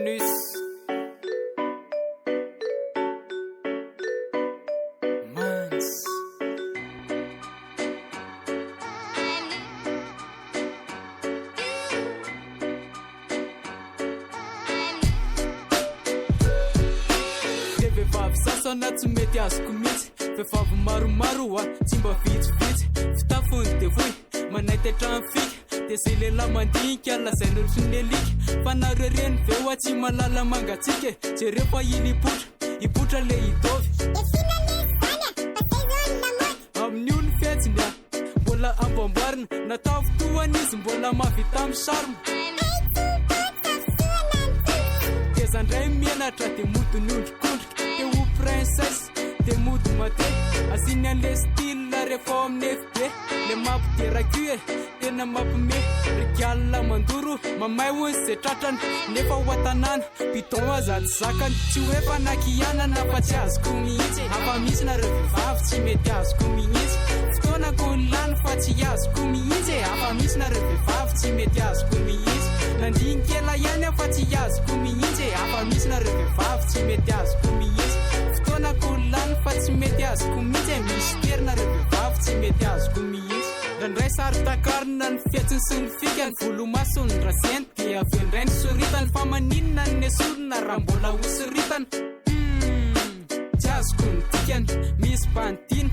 Manus Mans Vehivavy sasana tsy mety azoko mihitsy vehivavy maromaro tsy mba vitsivitsy fitafony de voy manaiky trano fika de zay lehilahy mandinika lazainy ohatry ny alika fa nareo reny veo tsy malala mangatsika jereo fa ipotra le idovy amin'ny olo fetsiny mbola ambamboarina natao fotoana izy mbola mavita amin'ny sarina de zandray mianatra de mody niondrikondrika de ho princesse de mody mate asiny an'le style rehefa amin'ny FB le mampideraku tena mampime rigiala mandoro mamay hozy zay tratrany nefa ho atanana bidon azaty zakany tsy hoe fanakianana fa tsy azoko mihitsy afa misy nareo vehivavy tsy mety azoko mihitsy fotoanako lany fa tsy azoko mihitsy afa misy nareo vehivavy tsy mety azoko mihitsy nandinikela ihany fa tsy azoko mihitsy afa misy nareo vehivavy tsy mety azoko mihitsy fotoanako lany fa tsy mety azoko mihitsy misy terinareo vehivavy tsy mety azoko mihitsy randray sary takarina ny fiatsiny sy ny fika ny volomasony raseny dia avendray ny soritany fa maninona ny esolona raha mbola ho soritany tsy azoko ny dikany misy pantiny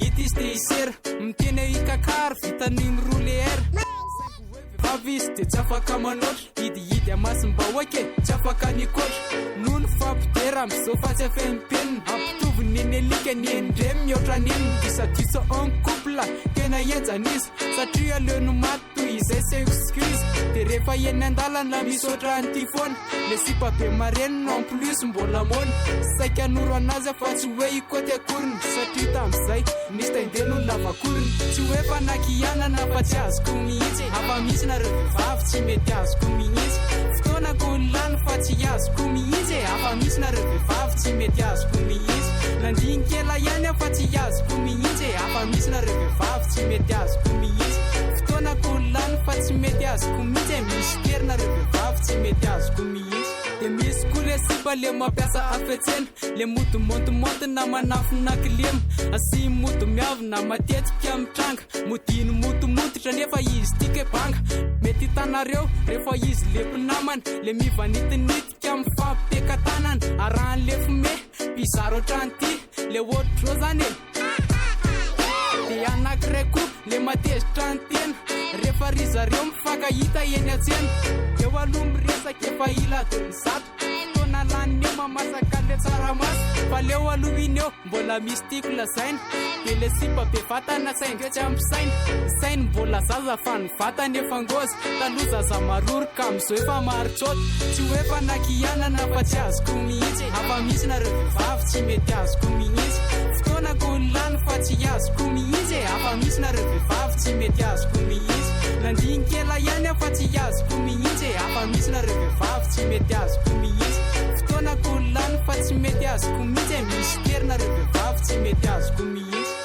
ity izy de isera miteny ikakary vitany miroule air vehivavy izy de tsy afaka manoatra hidihidy amasim-ba oake tsy afaka nikoatra noho ny fampidera am'izao fa tsy afenimpenina ampitovy neny alika ny endremy mihoatra neniny disadisa en couple tena enjan'izy satria aleo no maty toy izay sy excuse de rehefa eny andalana misaotra an'ity foana le sipabe marenina en plus mbola mona saika anoro anazy fa tsy hoe ikoty akoriny satria tam'izay misy taindeno ny lavakoriny tsy hoe fanakianana fa tsy azoko mihitsy afa misy nareo vehivavy tsy mety azoko mihitsy fotoanako lany fa tsy azoko mihitsy afa misy nareo vehivavy tsy mety azoko mihitsy nandinikela ihany fa tsy azoko mihitsy afa misy nareo vehivavy tsy mety azoko mihitsy fotoanako lany fa tsy mety azoko mihitsy misy terinareo vehivavy tsy mety azoko mihitsy de misy koa le sipa le mampiasa afetsena le mody montimonty na manafina kilema asy mody miavina matetika mitranga modiny motomotitra nefa izy tika banga mety hitanareo rehefa izy le mpinamana le mivanitinitika mifampiteka tanana arahan'le fome bizaro ohatran'ity le ohatro zany de anakiray koa le matezitra ny tena rehefa ry zareo mifankahita eny atsena eo aloha miresaka efa ila de mizato tona laniny eo mamasaka le tsaramaso fa leo aloha iny eo mbola misy tiako lazaina de le sipa be vatana saindreo tsy ampisaina sainy mbola zaza fa ny vatany efa ngozy taloha zaza maroroka am'izao efa marotsota tsy hoe fanakianana fa tsy azoko mihitsy afa misy nareo vehivavy tsy mety azoko mihitsy fotoanako lany fa tsy azoko mihitsy afa misy nareo vehivavy tsy mety azoko mihitsy nandinikela ihany fa tsy azoko mihitsy afa misy nareo vehivavy tsy mety azoko mihitsy fotoanako lany fa tsy mety azoko mihitsy misy terinareo vehivavy tsy mety azoko mihitsy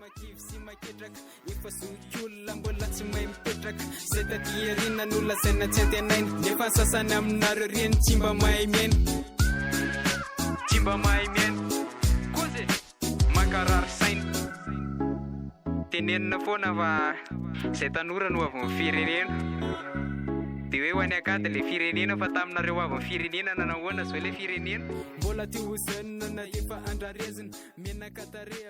makivy sy maketraka efa zokyolona mbola tsy mahay mipetraka zay tadiarina no lazaina tsy antenaina nefa ny sasany aminareo reny tsy mba mahay miaina tsy mba mahay miaina koze makarary saina tenenina foana fa zay tanora no avy amin'ny firenena de hoe ho any akady le firenena fa taminareo avy amin'ny firenena nanahoana zao le firenena mbola ty ho zanona na efa andrarezina menaka tare